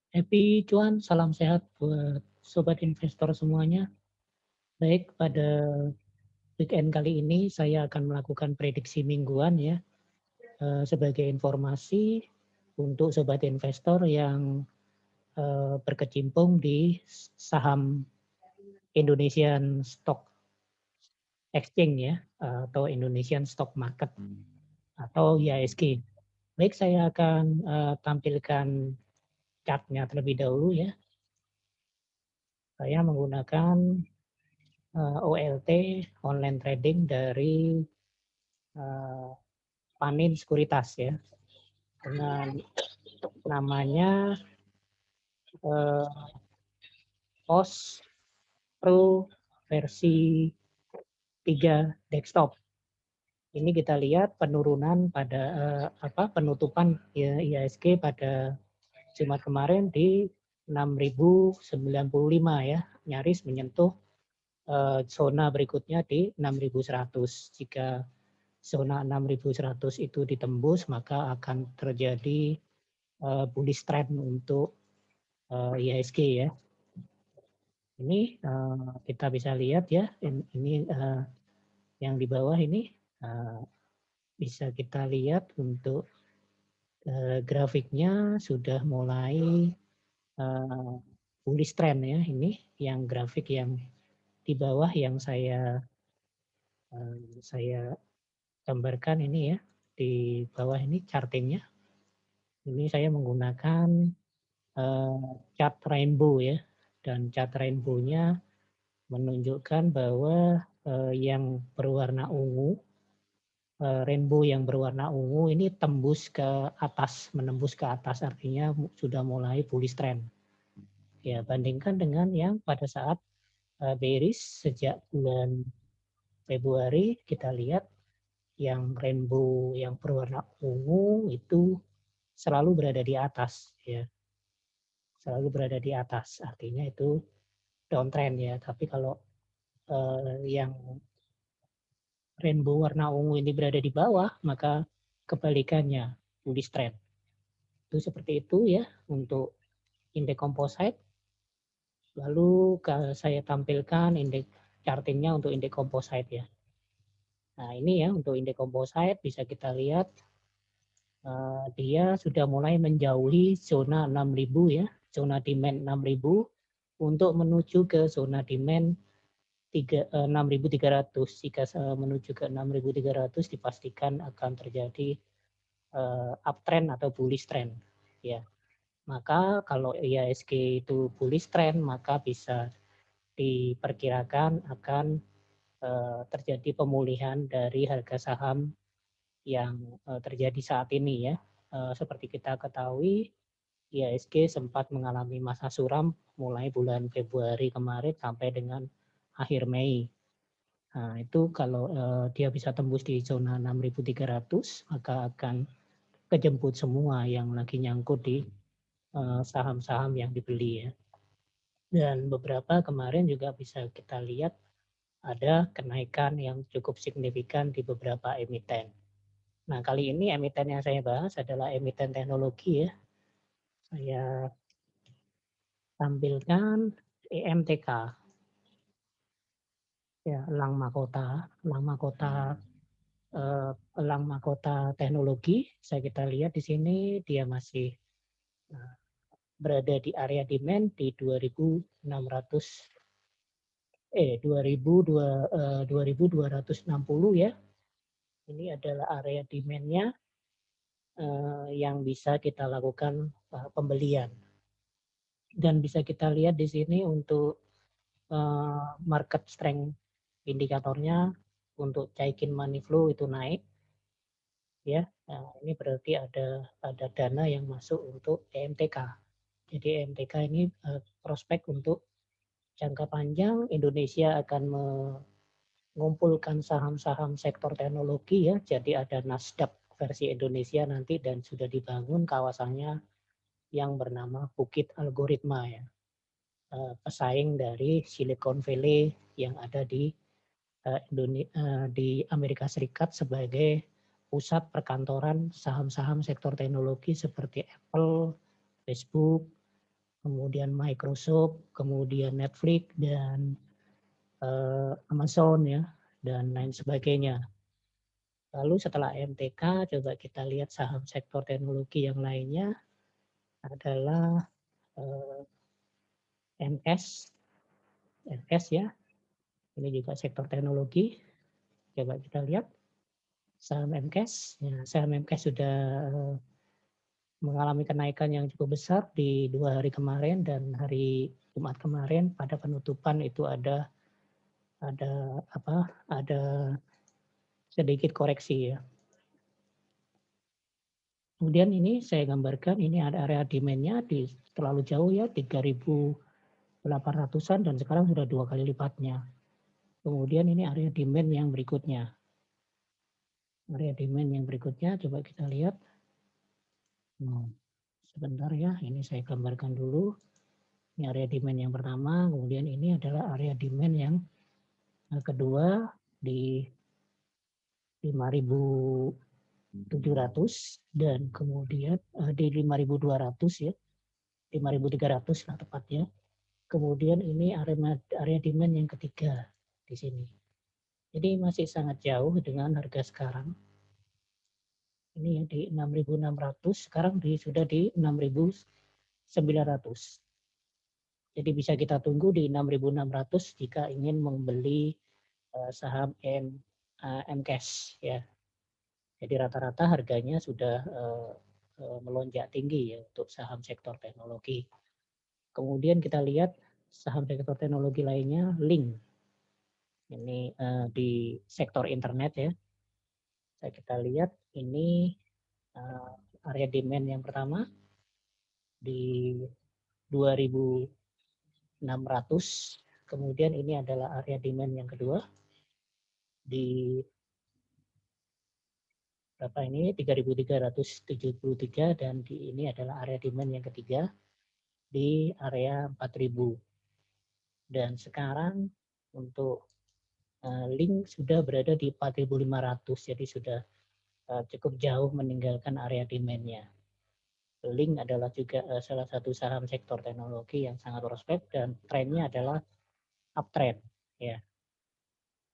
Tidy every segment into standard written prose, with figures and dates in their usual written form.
Happy cuan, salam sehat buat sobat investor semuanya. Baik, pada weekend kali ini saya akan melakukan prediksi mingguan ya, sebagai informasi untuk sobat investor yang berkecimpung di saham Indonesian Stock Exchange ya, atau Indonesian Stock Market atau IHSG. Baik, saya akan tampilkan chartnya terlebih dahulu ya. Saya menggunakan OLT online trading dari Panin Sekuritas ya, dengan namanya POS Pro versi 3 desktop. Ini kita lihat penurunan pada penutupan ya, IHSG pada Jumat kemarin di 6.095 ya, nyaris menyentuh zona berikutnya di 6.100. Jika zona 6.100 itu ditembus, maka akan terjadi bullish trend untuk IHSG ya. Ini kita bisa lihat ya, ini yang di bawah ini bisa kita lihat untuk grafiknya sudah mulai bullish trend ya. Ini yang grafik yang di bawah yang saya gambarkan ini ya, di bawah ini chartingnya. Ini saya menggunakan chart rainbow ya, dan chart rainbow-nya menunjukkan bahwa yang berwarna ungu, rainbow yang berwarna ungu ini tembus ke atas, menembus ke atas, artinya sudah mulai bullish trend. Ya, bandingkan dengan yang pada saat bearish sejak bulan Februari, kita lihat yang rainbow yang berwarna ungu itu selalu berada di atas ya. Selalu berada di atas, artinya itu downtrend ya. Tapi kalau yang rainbow warna ungu ini berada di bawah, maka kebalikannya, bullish trend. Itu seperti itu ya untuk indeks composite. Lalu saya tampilkan indeks chartingnya untuk indeks composite ya. Nah ini ya untuk indeks composite bisa kita lihat dia sudah mulai menjauhi zona 6.000 ya, zona demand 6.000 untuk menuju ke zona demand 6.300. Jika menuju ke 6.300 dipastikan akan terjadi uptrend atau bullish trend ya. Maka kalau IHSG itu bullish trend, maka bisa diperkirakan akan terjadi pemulihan dari harga saham yang terjadi saat ini ya. Seperti kita ketahui, IHSG sempat mengalami masa suram mulai bulan Februari kemarin sampai dengan akhir Mei. Nah, itu kalau dia bisa tembus di zona 6.300, maka akan kejemput semua yang lagi nyangkut di saham-saham yang dibeli ya. Dan beberapa kemarin juga bisa kita lihat ada kenaikan yang cukup signifikan di beberapa emiten. Nah, kali ini emiten yang saya bahas adalah emiten teknologi ya. Saya tampilkan EMTK. Ya, Elang Makota. Elang Makota Teknologi. Saya kita lihat di sini dia masih berada di area demand di 2260 ya. Ini adalah area demand-nya yang bisa kita lakukan pembelian. Dan bisa kita lihat di sini untuk market strength indikatornya untuk Chaikin Money Flow itu naik ya. Nah, ini berarti ada dana yang masuk untuk EMTK. Jadi EMTK ini prospek untuk jangka panjang Indonesia akan mengumpulkan saham-saham sektor teknologi ya. Jadi ada Nasdaq versi Indonesia nanti dan sudah dibangun kawasannya yang bernama Bukit Algoritma ya. Pesaing dari Silicon Valley yang ada di Amerika Serikat sebagai pusat perkantoran saham-saham sektor teknologi seperti Apple, Facebook, kemudian Microsoft, kemudian Netflix dan Amazon ya, dan lain sebagainya. Lalu setelah MTK, coba kita lihat saham sektor teknologi yang lainnya adalah MS, MS ya. Ini juga sektor teknologi. Coba kita lihat saham MKS. Ya, saham MKS sudah mengalami kenaikan yang cukup besar di 2 hari kemarin dan hari Jumat kemarin pada penutupan itu ada sedikit koreksi ya. Kemudian ini saya gambarkan, ini ada area demand-nya di terlalu jauh ya, 3.800-an dan sekarang sudah 2 kali lipatnya. Kemudian ini area demand yang berikutnya. Area demand yang berikutnya coba kita lihat. Sebentar ya, ini saya gambarkan dulu. Ini area demand yang pertama, kemudian ini adalah area demand yang kedua di 5.700 dan kemudian di 5.200 ya, 5.300 lah tepatnya. Kemudian ini area demand yang ketiga di sini. Jadi masih sangat jauh dengan harga sekarang. Ini di 6.600, sekarang sudah di 6.900. Jadi bisa kita tunggu di 6.600 jika ingin membeli saham MCAS ya. Jadi rata-rata harganya sudah melonjak tinggi ya untuk saham sektor teknologi. Kemudian kita lihat saham sektor teknologi lainnya, Link. Ini di sektor internet ya. Kita lihat ini area demand yang pertama di 2.600. Kemudian ini adalah area demand yang kedua di berapa ini 3.373 dan di ini adalah area demand yang ketiga di area 4.000. Dan sekarang untuk Link sudah berada di 4.500, jadi sudah cukup jauh meninggalkan area demand-nya. Link adalah juga salah satu saham sektor teknologi yang sangat prospek dan trennya adalah uptrend ya.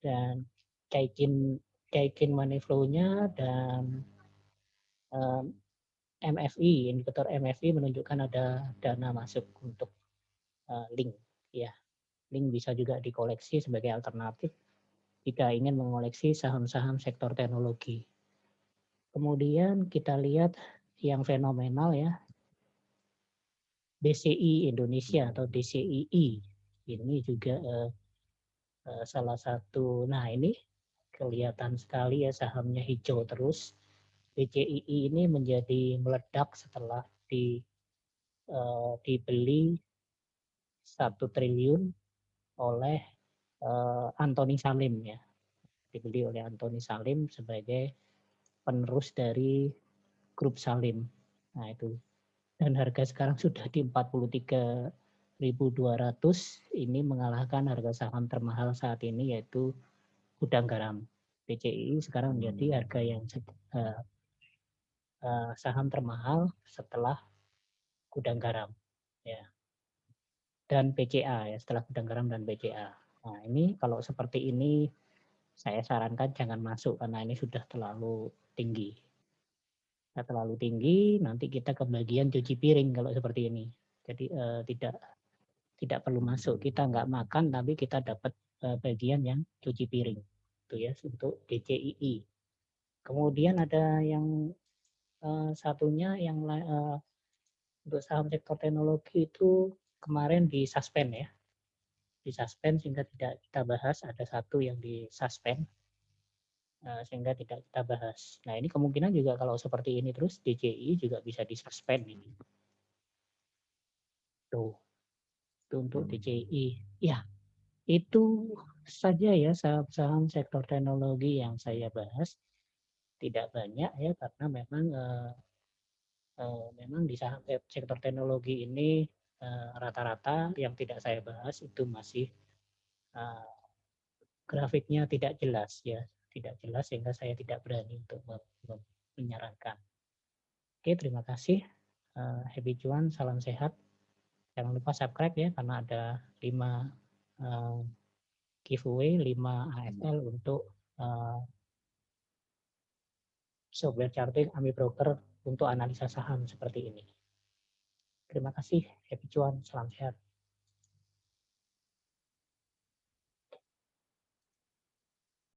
Dan Kaikin money flow-nya dan MFI, indikator MFI menunjukkan ada dana masuk untuk Link ya. Link bisa juga dikoleksi sebagai alternatif jika ingin mengoleksi saham-saham sektor teknologi. Kemudian kita lihat yang fenomenal ya, DCI Indonesia atau DCII. Ini juga salah satu, nah ini kelihatan sekali ya sahamnya hijau terus. DCII ini menjadi meledak setelah dibeli 1 triliun oleh Antoni Salim ya. Dibeli oleh Antoni Salim sebagai penerus dari grup Salim. Nah itu. Dan harga sekarang sudah di 43.200, ini mengalahkan harga saham termahal saat ini yaitu Gudang Garam. DCI sekarang menjadi harga yang saham termahal setelah Gudang Garam ya. Dan BCA ya, setelah Gudang Garam dan BCA. Nah, ini kalau seperti ini saya sarankan jangan masuk karena ini sudah terlalu tinggi. Terlalu tinggi, nanti kita kebagian cuci piring kalau seperti ini. Jadi tidak perlu masuk. Kita nggak makan, tapi kita dapat bagian yang cuci piring. Itu ya untuk DCII. Kemudian ada yang satunya yang untuk saham sektor teknologi itu kemarin disuspend ya. Disuspend sehingga tidak kita bahas. Ada satu yang disuspend sehingga tidak kita bahas. Nah ini kemungkinan juga kalau seperti ini terus DCI juga bisa disuspend ini. Tuh, itu untuk DCI. Ya, itu saja ya saham-saham sektor teknologi yang saya bahas. Tidak banyak ya karena memang di saham sektor teknologi ini rata-rata yang tidak saya bahas itu masih grafiknya tidak jelas ya, tidak jelas sehingga saya tidak berani untuk menyarankan. Oke, terima kasih. Happy cuan, salam sehat. Jangan lupa subscribe ya, karena ada 5 giveaway, 5 AFL untuk software charting Ami Broker untuk analisa saham seperti ini. Terima kasih, happy cuan, salam sehat.